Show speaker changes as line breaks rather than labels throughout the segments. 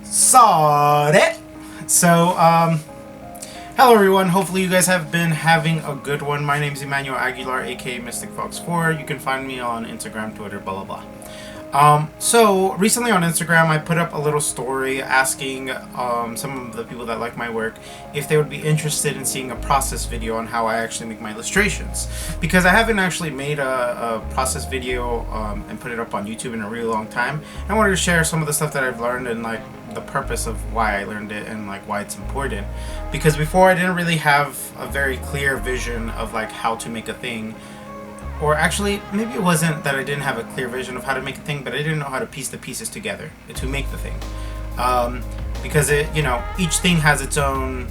Sorry. So, hello everyone. Hopefully you guys have been having a good one. My name is Emmanuel Aguilar, aka Mystic Fox 4. You can find me on Instagram, Twitter, blah blah blah. So recently on Instagram, I put up a little story asking some of the people that like my work if they would be interested in seeing a process video on how I actually make my illustrations, because I haven't actually made a process video and put it up on YouTube in a really long time. I wanted to share some of the stuff that I've learned and like the purpose of why I learned it and like why it's important, because before I didn't really have a very clear vision of like how to make a thing. Or actually, maybe it wasn't that I didn't have a clear vision of how to make a thing, but I didn't know how to piece the pieces together to make the thing. Because each thing has its own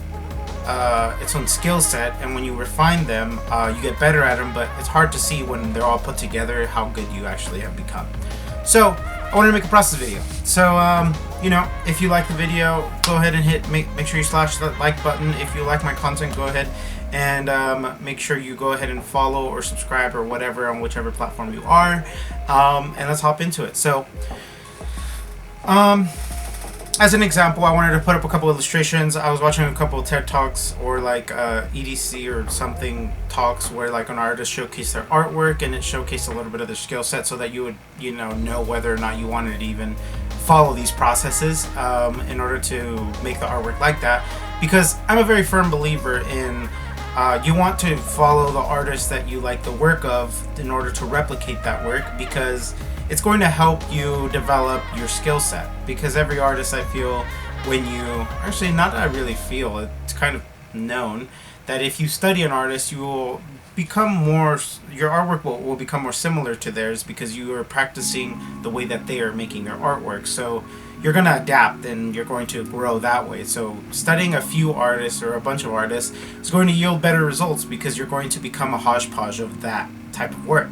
skill set, and when you refine them, you get better at them. But it's hard to see when they're all put together how good you actually have become. So I wanted to make a process video. So if you like the video, go ahead and make sure you slash that like button. If you like my content, go ahead and make sure you go ahead and follow or subscribe or whatever on whichever platform you are, and let's hop into it. So as an example, I wanted to put up a couple illustrations. I was watching a couple of TED Talks or like EDC or something talks where like an artist showcased their artwork, and it showcased a little bit of their skill set so that you would know whether or not you wanted to even follow these processes in order to make the artwork like that. Because I'm a very firm believer in you want to follow the artist that you like the work of in order to replicate that work, because it's going to help you develop your skill set. Because every artist, I feel, not that I really feel, it's kind of known that if you study an artist, you will become your artwork will become more similar to theirs, because you are practicing the way that they are making their artwork. So you're going to adapt and you're going to grow that way. So studying a few artists or a bunch of artists is going to yield better results, because you're going to become a hodgepodge of that type of work.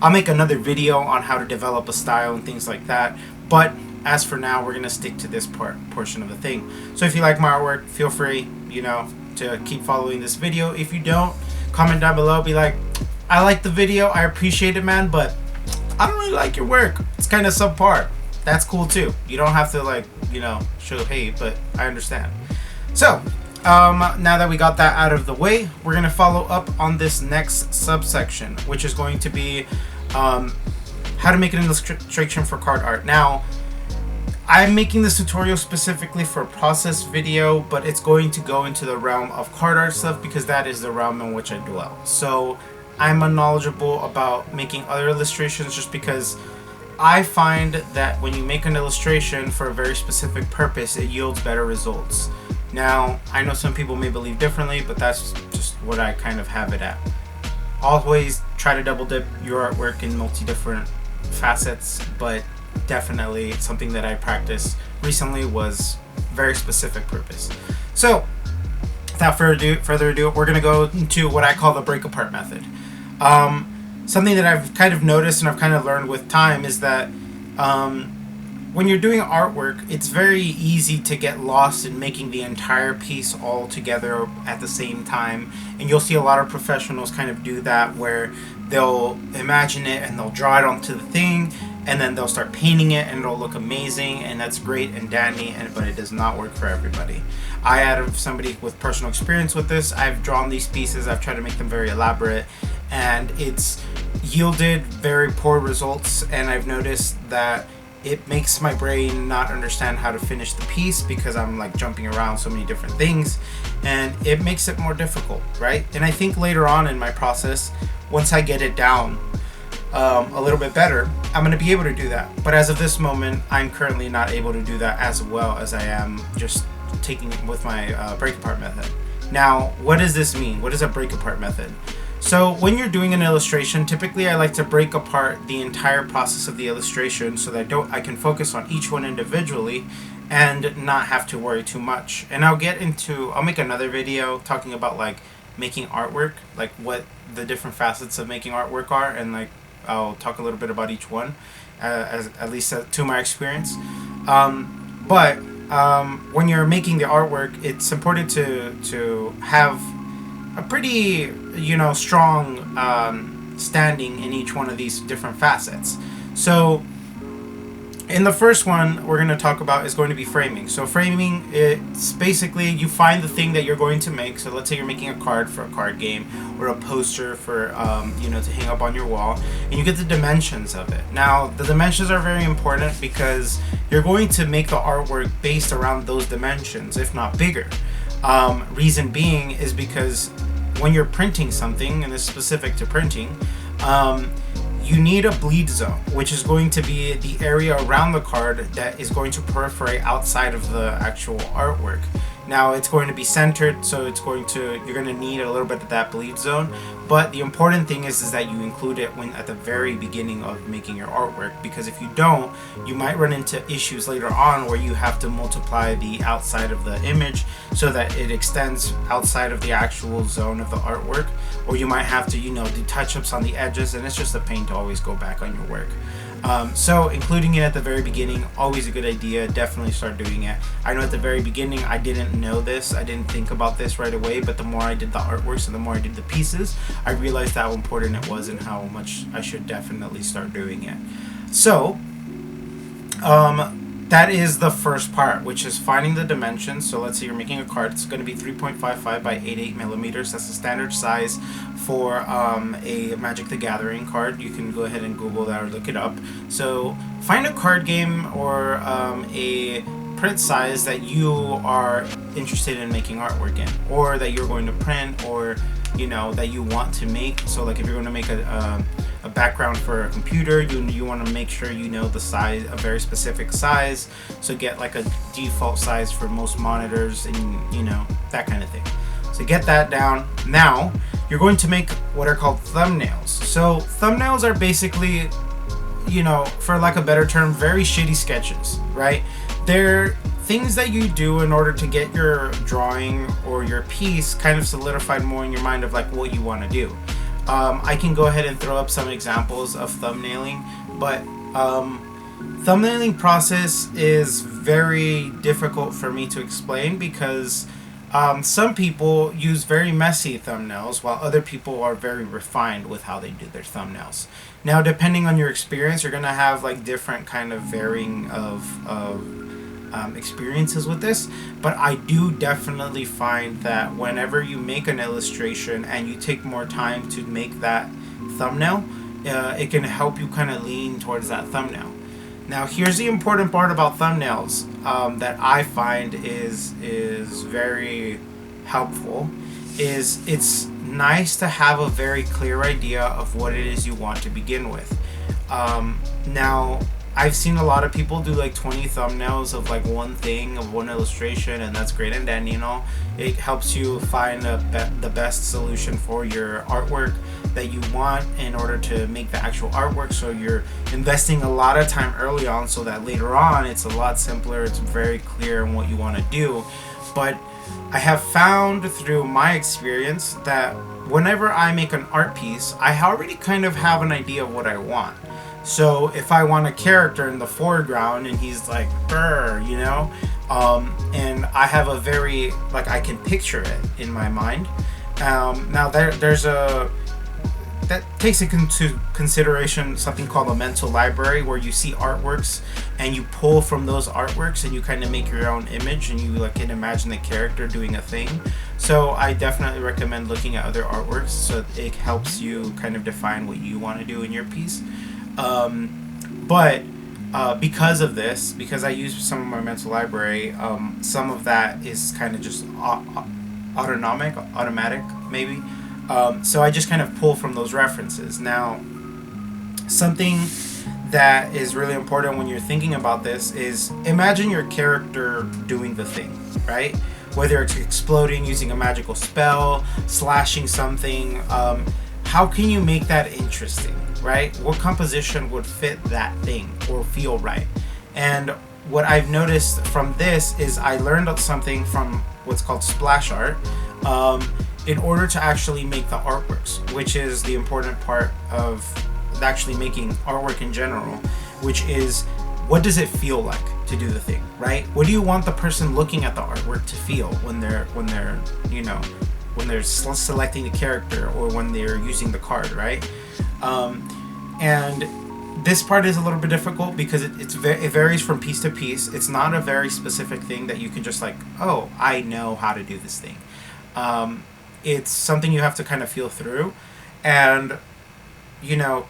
I'll make another video on how to develop a style and things like that, but as for now, we're going to stick to this portion of the thing. So if you like my artwork, feel free, to keep following this video. If you don't, comment down below, be like, I like the video, I appreciate it, man, but I don't really like your work. It's kind of subpar. That's cool too. You don't have to show hate, but I understand. So now that we got that out of the way, we're going to follow up on this next subsection, which is going to be how to make an illustration for card art. Now, I'm making this tutorial specifically for a process video, but it's going to go into the realm of card art stuff, because that is the realm in which I dwell. So I'm knowledgeable about making other illustrations, just because I find that when you make an illustration for a very specific purpose, it yields better results. Now, I know some people may believe differently, but that's just what I kind of have it at. Always try to double dip your artwork in different facets, but definitely something that I practiced recently was very specific purpose. So without further ado, we're going to go into what I call the break apart method. Something that I've kind of noticed and I've kind of learned with time is that when you're doing artwork, it's very easy to get lost in making the entire piece all together at the same time. And you'll see a lot of professionals kind of do that, where they'll imagine it and they'll draw it onto the thing, and then they'll start painting it and it'll look amazing, and that's great and dandy, but it does not work for everybody. I, out of somebody with personal experience with this, I've drawn these pieces, I've tried to make them very elaborate, and it's yielded very poor results, and I've noticed that it makes my brain not understand how to finish the piece, because I'm like jumping around so many different things, and it makes it more difficult, right? And I think later on in my process, once I get it down a little bit better, I'm going to be able to do that. But as of this moment, I'm currently not able to do that as well as I am just taking it with my break apart method. Now, what does this mean? What is a break apart method? So when you're doing an illustration, typically I like to break apart the entire process of the illustration so that I can focus on each one individually and not have to worry too much. And I'll make another video talking about like making artwork, like what the different facets of making artwork are, and like I'll talk a little bit about each one, at least to my experience. But when you're making the artwork, it's important to have a pretty strong standing in each one of these different facets. So In the first one we're going to talk about is going to be framing. So framing, it's basically you find the thing that you're going to make. So let's say you're making a card for a card game or a poster for to hang up on your wall, and you get the dimensions of it. Now the dimensions are very important because you're going to make the artwork based around those dimensions, if not bigger. Reason being is because when you're printing something, and it's specific to printing, you need a bleed zone, which is going to be the area around the card that is going to perforate outside of the actual artwork. Now it's going to be centered, so you're going to need a little bit of that bleed zone. But the important thing is that you include it when at the very beginning of making your artwork, because if you don't, you might run into issues later on where you have to multiply the outside of the image so that it extends outside of the actual zone of the artwork, or you might have to do touch-ups on the edges, and it's just a pain to always go back on your work. So including it at the very beginning, always a good idea. Definitely start doing it. I know at the very beginning I didn't know this, I didn't think about this right away, but the more I did the artworks and the more I did the pieces, I realized how important it was and how much I should definitely start doing it. So that is the first part, which is finding the dimensions. So let's say you're making a card. It's going to be 3.55 by 88 millimeters. That's the standard size for a Magic the Gathering card. You can go ahead and Google that or look it up. So find a card game or a print size that you are interested in making artwork in, or that you're going to print, or that you want to make. So like if you're going to make a background for a computer, you want to make sure the size, a very specific size. So get like a default size for most monitors, and that kind of thing. So get that down. Now you're going to make what are called thumbnails. So thumbnails are basically, for lack of a better term, very shitty sketches, right? They're things that you do in order to get your drawing or your piece kind of solidified more in your mind of like what you want to do. I can go ahead and throw up some examples of thumbnailing, but thumbnailing process is very difficult for me to explain because some people use very messy thumbnails while other people are very refined with how they do their thumbnails. Now, depending on your experience, you're gonna have like different kind of varying of experiences with this, but I do definitely find that whenever you make an illustration and you take more time to make that thumbnail, it can help you kind of lean towards that thumbnail. Now here's the important part about thumbnails that I find is very helpful, is it's nice to have a very clear idea of what it is you want to begin with. Now I've seen a lot of people do like 20 thumbnails of like one thing, of one illustration, and that's great, and then it helps you find the best solution for your artwork that you want in order to make the actual artwork. So you're investing a lot of time early on so that later on it's a lot simpler, it's very clear in what you want to do. But I have found through my experience that whenever I make an art piece, I already kind of have an idea of what I want. So if I want a character in the foreground and he's like, brr, and I have a very, like, I can picture it in my mind. Now that takes into consideration something called a mental library, where you see artworks and you pull from those artworks and you kind of make your own image, and you like can imagine the character doing a thing. So I definitely recommend looking at other artworks so it helps you kind of define what you want to do in your piece. But because of this, because I use some of my mental library, some of that is kind of just automatic maybe. So I just kind of pull from those references. Now, something that is really important when you're thinking about this is imagine your character doing the thing, right? Whether it's exploding, using a magical spell, slashing something, how can you make that interesting, right? What composition would fit that thing or feel right? And what I've noticed from this is I learned something from what's called splash art, in order to actually make the artworks, which is the important part of actually making artwork in general, which is what does it feel like to do the thing, right? What do you want the person looking at the artwork to feel when they're selecting the character or when they're using the card, right? And This part is a little bit difficult because it varies from piece to piece. It's not a very specific thing that you can just like, oh, I know how to do this thing. It's something you have to kind of feel through, and you know,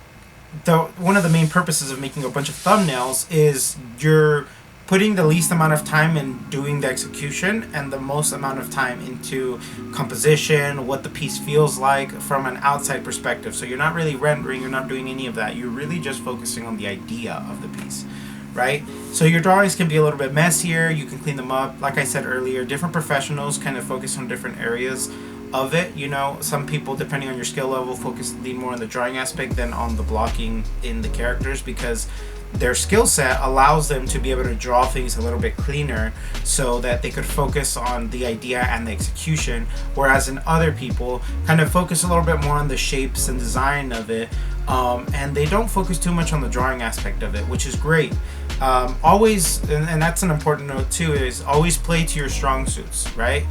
one of the main purposes of making a bunch of thumbnails is you're putting the least amount of time in doing the execution and the most amount of time into composition, what the piece feels like from an outside perspective. So you're not really rendering, you're not doing any of that. You're really just focusing on the idea of the piece, right? So your drawings can be a little bit messier, you can clean them up. Like I said earlier, different professionals kind of focus on different areas of it. You know, some people, depending on your skill level, lean more on the drawing aspect than on the blocking in the characters, because their skill set allows them to be able to draw things a little bit cleaner so that they could focus on the idea and the execution, whereas in other people kind of focus a little bit more on the shapes and design of it, and they don't focus too much on the drawing aspect of it, which is great. Always, and that's an important note too, is always play to your strong suits, right?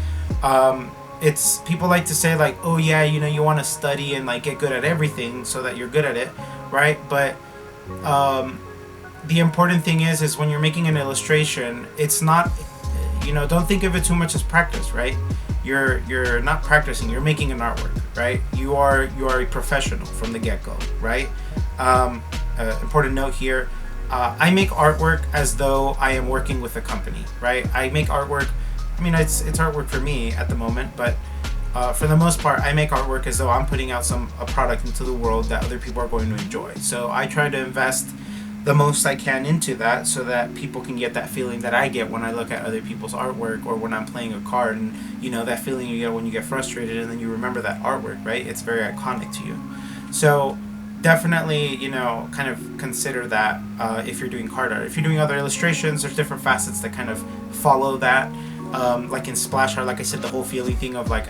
It's, people like to say like, oh yeah, you know, you want to study and like get good at everything so that you're good at it, right? But the important thing is when you're making an illustration, it's not, you know, don't think of it too much as practice, right? You're not practicing, you're making an artwork, right? You are a professional from the get-go, right? Important note here, I make artwork as though I am working with a company, right? I make artwork, I mean, it's artwork for me at the moment, but for the most part, I make artwork as though I'm putting out a product into the world that other people are going to enjoy. So I try to invest the most I can into that so that people can get that feeling that I get when I look at other people's artwork, or when I'm playing a card, and you know, that feeling you get when you get frustrated and then you remember that artwork, right? It's very iconic to you. So definitely, you know, kind of consider that if you're doing card art. If you're doing other illustrations, there's different facets that kind of follow that. Like in splash art, like I said, the whole feeling thing of like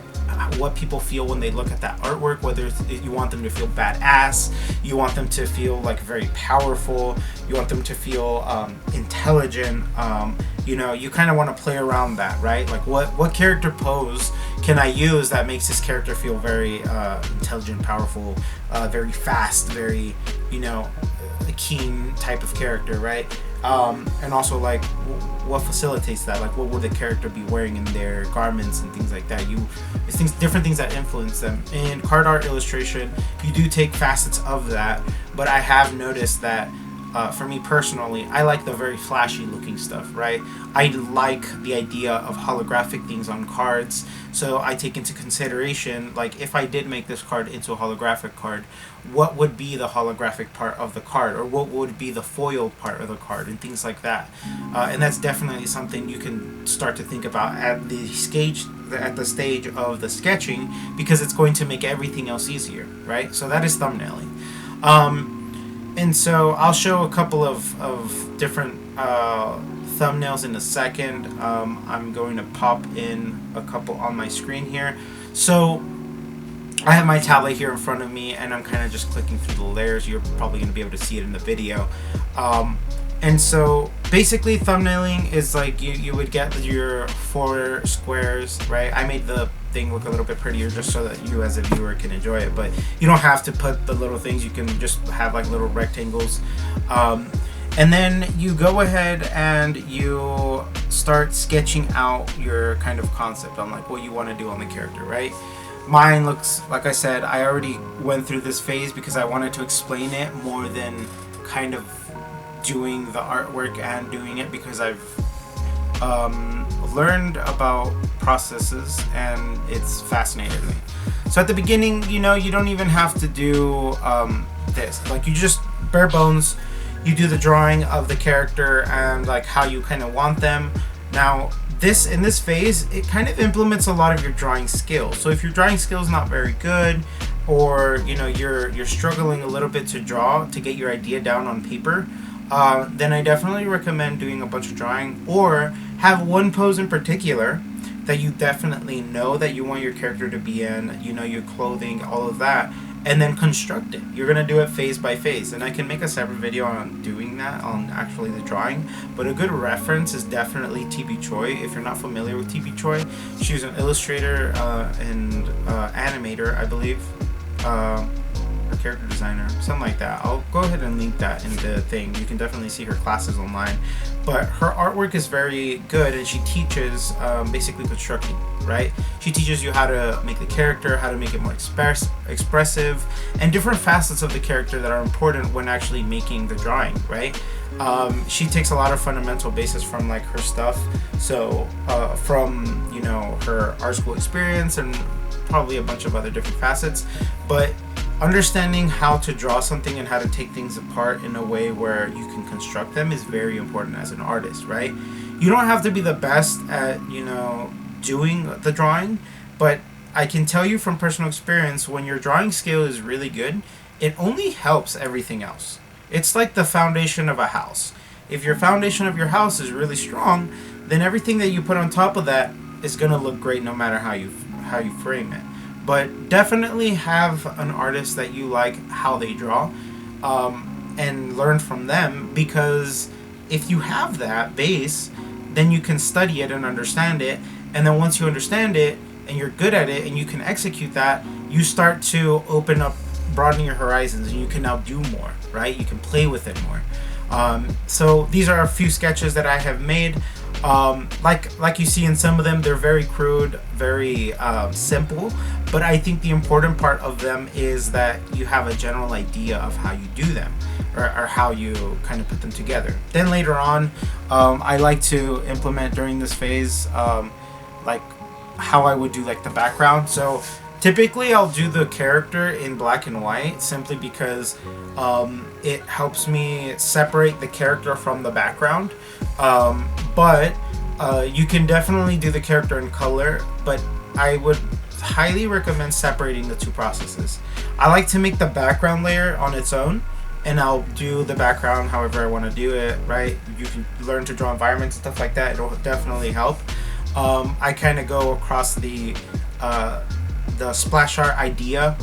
what people feel when they look at that artwork, whether you want them to feel badass, you want them to feel like very powerful, you want them to feel intelligent, you know, you kind of want to play around that, right? Like what character pose can I use that makes this character feel very intelligent, powerful, very fast, very, you know, a keen type of character, right? And also like what facilitates that, like what would the character be wearing in their garments and things like that. It's different things that influence them. In card art illustration, you do take facets of that, but I have noticed that for me personally, I like the very flashy looking stuff, right? I like the idea of holographic things on cards, so I take into consideration, like, if I did make this card into a holographic card, what would be the holographic part of the card, or what would be the foil part of the card, and things like that. And that's definitely something you can start to think about at the stage of the sketching, because it's going to make everything else easier, right? So that is thumbnailing. And so I'll show a couple of different thumbnails in a second. I'm going to pop in a couple on my screen here. So I have my tablet here in front of me, and I'm kind of just clicking through the layers. You're probably going to be able to see it in the video. And so basically thumbnailing is like you would get your 4 squares, right? I made the thing look a little bit prettier just so that you as a viewer can enjoy it, but you don't have to put the little things. You can just have like little rectangles. And then you go ahead and you start sketching out your kind of concept on like what you want to do on the character, right? Mine looks, like I said, I already went through this phase because I wanted to explain it more than kind of doing the artwork and doing it, because I've learned about processes and it's fascinated me. So at the beginning, you know, you don't even have to do this. Like, you just bare bones, you do the drawing of the character and like how you kind of want them. Now in this phase, it kind of implements a lot of your drawing skills. So if your drawing skill is not very good, or you know, you're struggling a little bit to draw, to get your idea down on paper, then I definitely recommend doing a bunch of drawing, or have one pose in particular that you definitely know that you want your character to be in, you know, your clothing, all of that, and then construct it. You're gonna do it phase by phase, and I can make a separate video on doing that, on actually the drawing. But a good reference is definitely TB Choi. If you're not familiar with TB Choi, she's an illustrator and animator, I believe. Her character designer, something like that. I'll go ahead and link that in the thing. You can definitely see her classes online, but her artwork is very good, and she teaches basically constructing, right? She teaches you how to make the character, how to make it more expressive, and different facets of the character that are important when actually making the drawing, right? She takes a lot of fundamental basis from like her stuff, so from, you know, her art school experience and probably a bunch of other different facets, but understanding how to draw something and how to take things apart in a way where you can construct them is very important as an artist, right? You don't have to be the best at, you know, doing the drawing, but I can tell you from personal experience, when your drawing skill is really good, it only helps everything else. It's like the foundation of a house. If your foundation of your house is really strong, then everything that you put on top of that is going to look great no matter how you frame it. But definitely have an artist that you like how they draw, and learn from them, because if you have that base, then you can study it and understand it, and then once you understand it and you're good at it and you can execute that, you start to open up, broaden your horizons, and you can now do more, right? You can play with it more. So these are a few sketches that I have made. Like you see in some of them, they're very crude, very simple, but I think the important part of them is that you have a general idea of how you do them, or how you kind of put them together. Then later on, I like to implement during this phase, like how I would do like the background. So typically I'll do the character in black and white simply because it helps me separate the character from the background. But you can definitely do the character in color, but I would highly recommend separating the two processes. I like to make the background layer on its own, and I'll do the background however I want to do it, right? You can learn to draw environments and stuff like that. It'll definitely help. I kind of go across the splash art idea,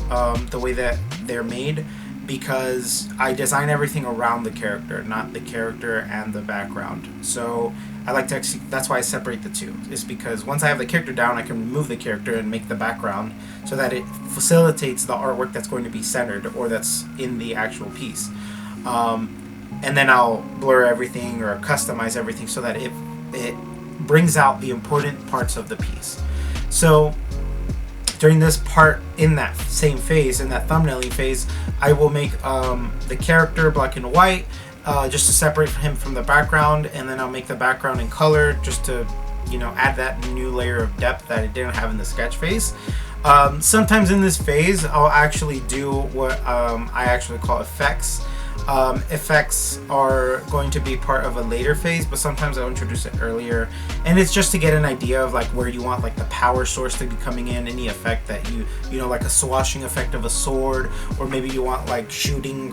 the way that they're made, because I design everything around the character, not the character and the background. So I like to that's why I separate the two, is because once I have the character down, I can remove the character and make the background so that it facilitates the artwork that's going to be centered or that's in the actual piece. And then I'll blur everything or customize everything so that it brings out the important parts of the piece. So during this part, in that same phase, in that thumbnailing phase, I will make the character black and white, just to separate him from the background, and then I'll make the background in color just to, you know, add that new layer of depth that I didn't have in the sketch phase. Sometimes in this phase, I'll actually do what I actually call effects. Effects are going to be part of a later phase, but sometimes I'll introduce it earlier, and it's just to get an idea of like where you want like the power source to be coming in, any effect that you know, like a swashing effect of a sword, or maybe you want like shooting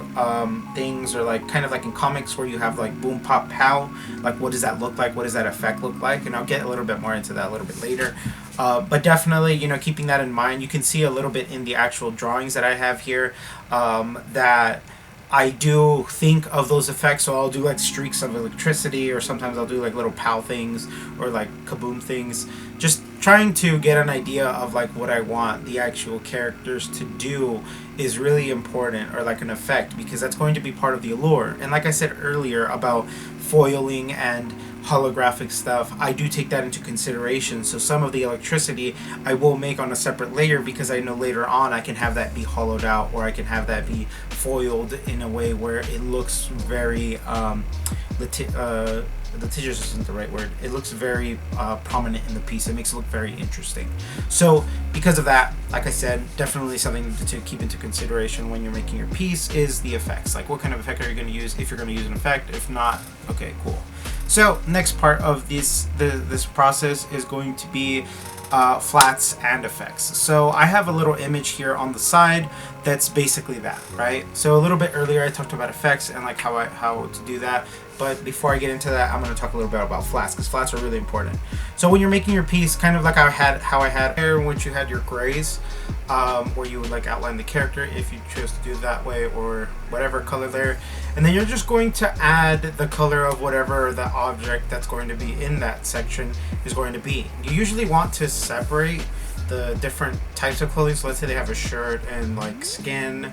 things, or like kind of like in comics where you have like boom pop pow, like what does that look like, what does that effect look like, and I'll get a little bit more into that a little bit later. But definitely, you know, keeping that in mind, you can see a little bit in the actual drawings that I have here, that I do think of those effects. So I'll do like streaks of electricity, or sometimes I'll do like little pow things or like kaboom things, just trying to get an idea of like what I want the actual characters to do is really important, or like an effect, because that's going to be part of the allure. And like I said earlier about foiling and holographic stuff, I do take that into consideration. So some of the electricity I will make on a separate layer, because I know later on I can have that be hollowed out, or I can have that be foiled in a way where it looks very litigious isn't the right word. It looks very prominent in the piece. It makes it look very interesting. So because of that, like I said, definitely something to keep into consideration when you're making your piece is the effects. Like, what kind of effect are you going to use, if you're going to use an effect? If not, okay, cool. So next part of this process is going to be flats and effects. So I have a little image here on the side that's basically that, right? So a little bit earlier I talked about effects and like how to do that, but before I get into that, I'm going to talk a little bit about flats, because flats are really important. So when you're making your piece, kind of like how I had here, in which you had your grays, where you would like outline the character if you chose to do it that way, or whatever color there, and then you're just going to add the color of whatever the object that's going to be in that section is going to be. You usually want to separate the different types of clothing. So let's say they have a shirt and like skin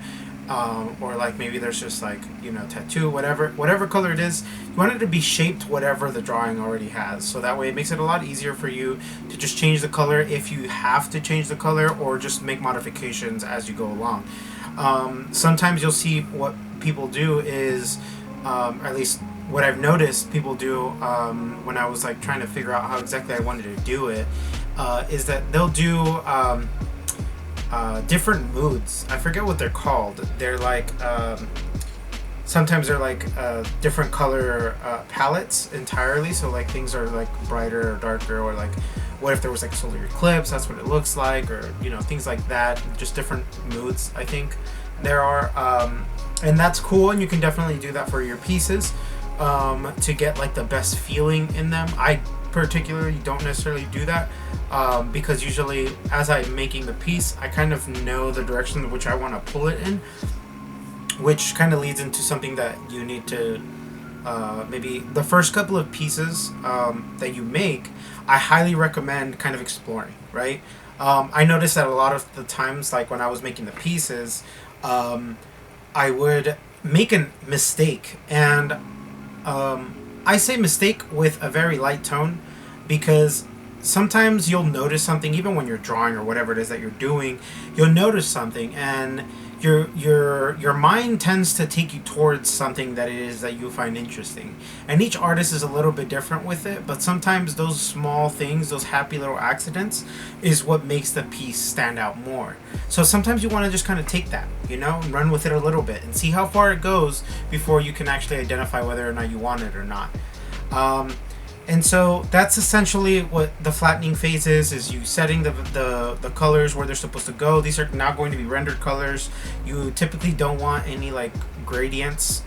or like maybe there's just like, you know, tattoo, whatever color it is, you want it to be shaped whatever the drawing already has, so that way it makes it a lot easier for you to just change the color if you have to change the color, or just make modifications as you go along. Sometimes you'll see what people do is, at least what I've noticed people do, when I was like trying to figure out how exactly I wanted to do it, is that they'll do different moods. I forget what they're called. They're like, sometimes they're like different color palettes entirely. So like things are like brighter or darker, or like what if there was like a solar eclipse? That's what it looks like, or you know, things like that. Just different moods, I think there are, and that's cool. And you can definitely do that for your pieces, to get like the best feeling in them. I particularly don't necessarily do that, because usually as I'm making the piece, I kind of know the direction in which I want to pull it in, which kind of leads into something that you need to, maybe the first couple of pieces that you make, I highly recommend kind of exploring, right? I noticed that a lot of the times, like when I was making the pieces, I would make a mistake, and I say mistake with a very light tone, because sometimes you'll notice something even when you're drawing or whatever it is that you're doing. You'll notice something, and your mind tends to take you towards something that it is that you find interesting. And each artist is a little bit different with it, but sometimes those small things, those happy little accidents, is what makes the piece stand out more. So sometimes you want to just kind of take that, you know, and run with it a little bit and see how far it goes before you can actually identify whether or not you want it or not. And so that's essentially what the flattening phase is you setting the colors where they're supposed to go. These are now going to be rendered colors. You typically don't want any like gradients,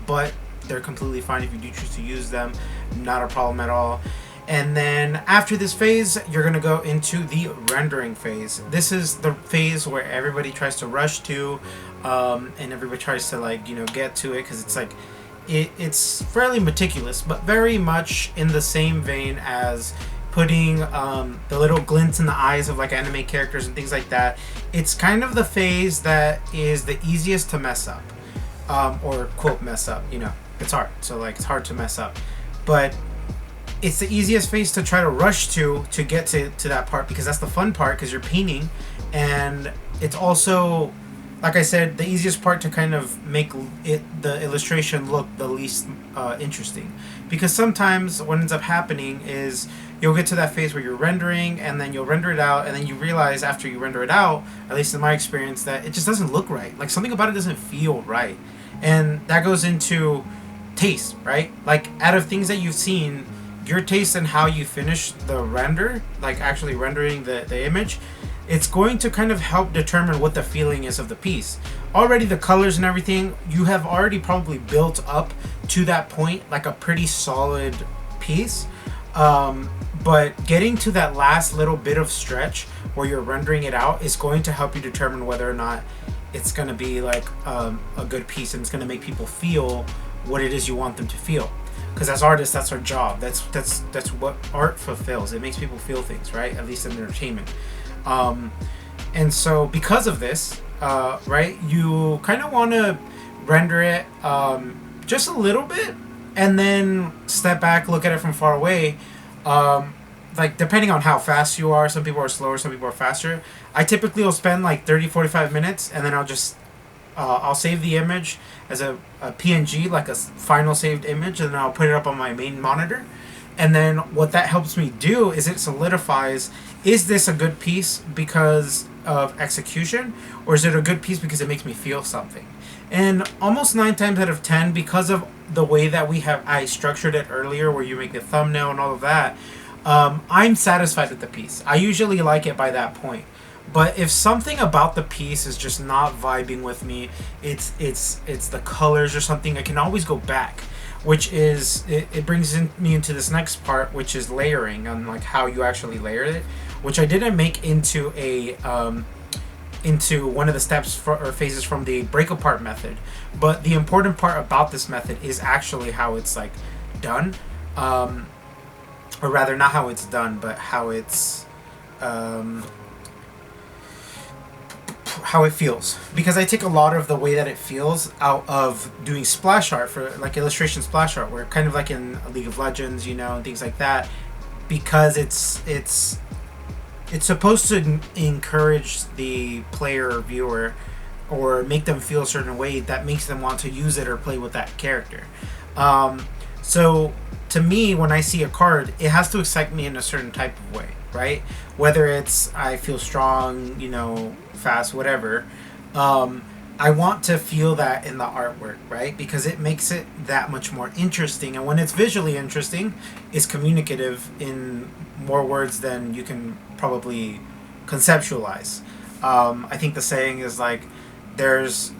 but they're completely fine if you do choose to use them. Not a problem at all. And then after this phase, you're going to go into the rendering phase. This is the phase where everybody tries to rush to, and everybody tries to like, you know, get to it, because it's like, it's fairly meticulous, but very much in the same vein as putting the little glints in the eyes of like anime characters and things like that. It's kind of the phase that is the easiest to mess up, or quote mess up, you know, it's hard, so like it's hard to mess up, but it's the easiest phase to try to rush to get to that part, because that's the fun part, because you're painting, and it's also, like I said, the easiest part to kind of make the illustration look the least interesting. Because sometimes what ends up happening is you'll get to that phase where you're rendering, and then you'll render it out, and then you realize after you render it out, at least in my experience, that it just doesn't look right. Like something about it doesn't feel right. And that goes into taste, right? Like out of things that you've seen, your taste and how you finish the render, like actually rendering the image, it's going to kind of help determine what the feeling is of the piece. Already the colors and everything, you have already probably built up to that point like a pretty solid piece. But getting to that last little bit of stretch where you're rendering it out is going to help you determine whether or not it's going to be like a good piece, and it's going to make people feel what it is you want them to feel. Because as artists, that's our job. That's what art fulfills. It makes people feel things, right? At least in entertainment. And so because of this, right, you kind of want to render it just a little bit, and then step back, look at it from far away. Like depending on how fast you are, some people are slower, some people are faster. I typically will spend like 30-45 minutes, and then I'll save the image as a PNG, like a final saved image, and then I'll put it up on my main monitor. And then what that helps me do is it solidifies, is this a good piece because of execution, or is it a good piece because it makes me feel something? And almost 9 times out of 10, because of the way that I structured it earlier, where you make the thumbnail and all of that, I'm satisfied with the piece. I usually like it by that point. But if something about the piece is just not vibing with me, it's the colors or something, I can always go back. Which is, it brings me into this next part, which is layering, and like how you actually layer it, which I didn't make into into one of the steps or phases from the break apart method. But the important part about this method is actually how it's like done, or rather not how it's done, but how it's how it feels, because I take a lot of the way that it feels out of doing splash art, for like illustration splash art, where kind of like in League of Legends, you know, and things like that, because it's supposed to encourage the player or viewer, or make them feel a certain way that makes them want to use it or play with that character. So to me, when I see a card, it has to excite me in a certain type of way, right? Whether it's I feel strong, you know, fast, whatever. I want to feel that in the artwork, right? Because it makes it that much more interesting. And when it's visually interesting, it's communicative in more words than you can probably conceptualize. I think the saying is like, there's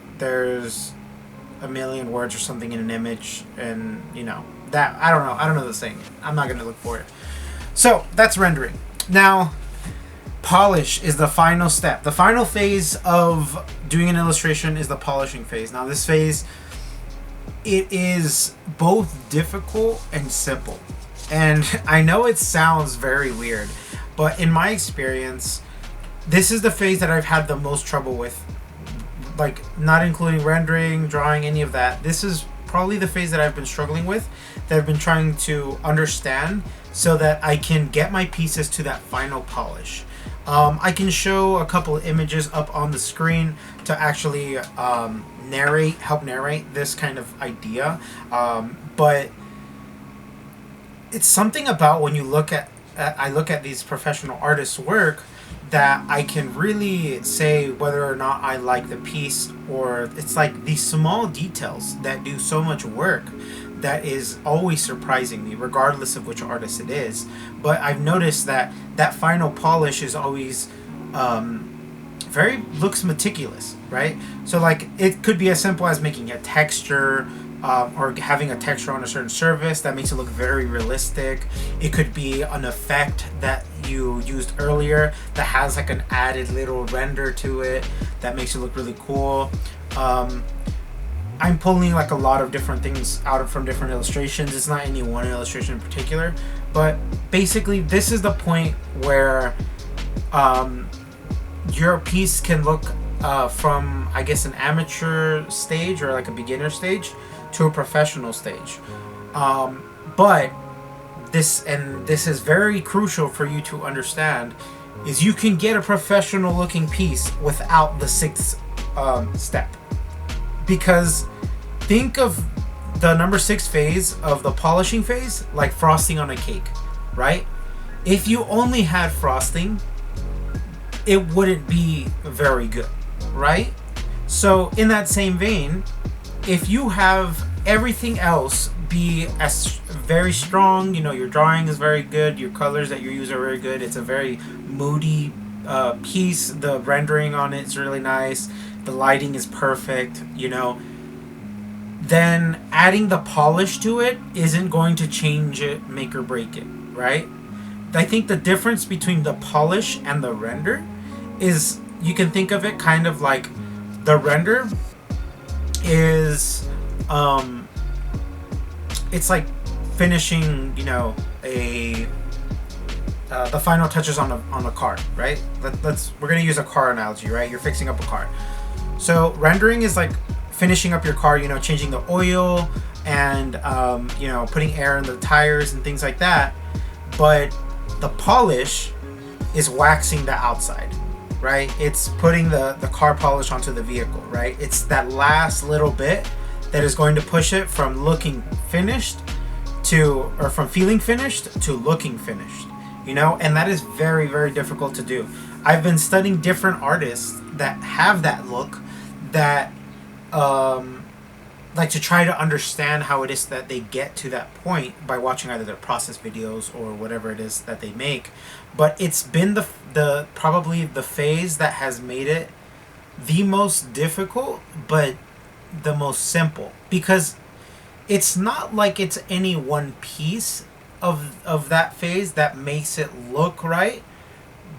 a million words or something in an image, and you know that I don't know the saying. I'm not gonna look for it. So that's rendering. Now, polish is the final step. The final phase of doing an illustration is the polishing phase. Now this phase, it is both difficult and simple. And I know it sounds very weird, but in my experience, this is the phase that I've had the most trouble with. Like, not including rendering, drawing, any of that. This is probably the phase that I've been struggling with, that I've been trying to understand so that I can get my pieces to that final polish. I can show a couple of images up on the screen to actually help narrate this kind of idea. But it's something about when you look at, I look at these professional artists' work, that I can really say whether or not I like the piece, or it's like these small details that do so much work that is always surprising me, regardless of which artist it is. But I've noticed that that final polish is always looks meticulous, right? So like it could be as simple as making a texture, or having a texture on a certain surface that makes it look very realistic. It could be an effect that you used earlier that has like an added little render to it that makes it look really cool. I'm pulling like a lot of different things out from different illustrations. It's not any one illustration in particular, but basically this is the point where your piece can look from, I guess, an amateur stage or like a beginner stage to a professional stage. But this is very crucial for you to understand, is you can get a professional looking piece without the sixth step. Because think of the number 6 phase of the polishing phase like frosting on a cake, right? If you only had frosting, it wouldn't be very good, right? So in that same vein, if you have everything else be as very strong, you know, your drawing is very good, your colors that you use are very good, it's a very moody piece, the rendering on it is really nice, the lighting is perfect, you know, then adding the polish to it isn't going to change it, make or break it, right? I think the difference between the polish and the render is, you can think of it kind of like the render is it's like finishing, you know, the final touches on a car, right? We're gonna use a car analogy, right? You're fixing up a car. So rendering is like finishing up your car, you know, changing the oil and you know, putting air in the tires and things like that. But the polish is waxing the outside, right? It's putting the car polish onto the vehicle, right? It's that last little bit that is going to push it from looking finished to, or from feeling finished to looking finished, you know? And that is very, very difficult to do. I've been studying different artists that have that look, that like to try to understand how it is that they get to that point by watching either their process videos or whatever it is that they make. But it's been the probably the phase that has made it the most difficult, but the most simple, because it's not like it's any one piece of that phase that makes it look right,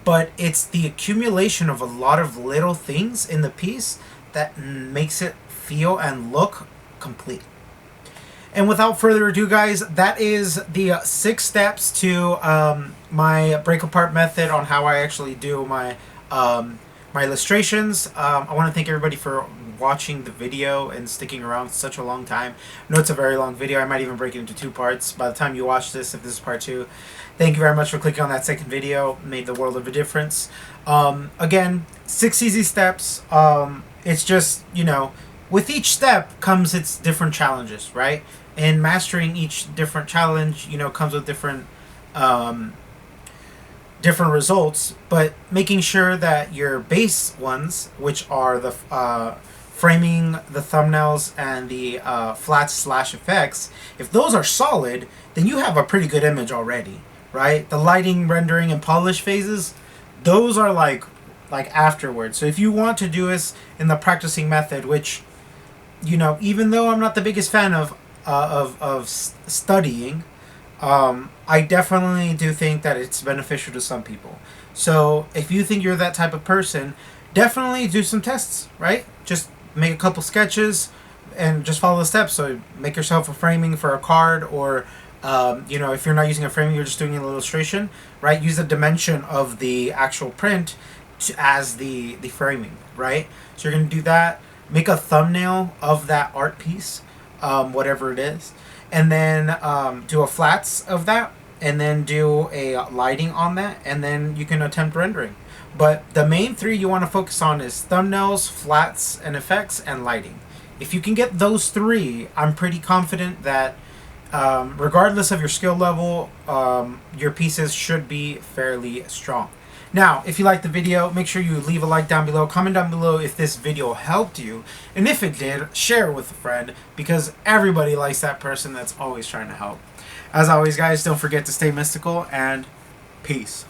but it's the accumulation of a lot of little things in the piece that makes it feel and look complete. And without further ado, guys, that is the 6 steps to my break apart method on how I actually do my my illustrations. I want to thank everybody for watching the video and sticking around such a long time. I know it's a very long video. I might even break it into 2 parts by the time you watch this, if this is part 2. Thank you very much for clicking on that second video. It made the world of a difference. Again, 6 easy steps. It's just, you know, with each step comes its different challenges, right? And mastering each different challenge, you know, comes with different different results, but making sure that your base ones, which are the framing, the thumbnails, and the flats/effects, if those are solid, then you have a pretty good image already, right? The lighting, rendering, and polish phases, those are like afterwards. So if you want to do this in the practicing method, which, you know, even though I'm not the biggest fan of studying, I definitely do think that it's beneficial to some people. So if you think you're that type of person, definitely do some tests, right? Just make a couple sketches and just follow the steps. So make yourself a framing for a card, or you know, if you're not using a framing, you're just doing an illustration, right? Use the dimension of the actual print as the framing, right? So you're going to do that. Make a thumbnail of that art piece, whatever it is, and then do a flats of that, and then do a lighting on that, and then you can attempt rendering. But the main 3 you want to focus on is thumbnails, flats and effects, and lighting. If you can get those 3, I'm pretty confident that regardless of your skill level, your pieces should be fairly strong. Now, if you liked the video, make sure you leave a like down below. Comment down below if this video helped you. And if it did, share it with a friend, because everybody likes that person that's always trying to help. As always, guys, don't forget to stay mystical, and peace.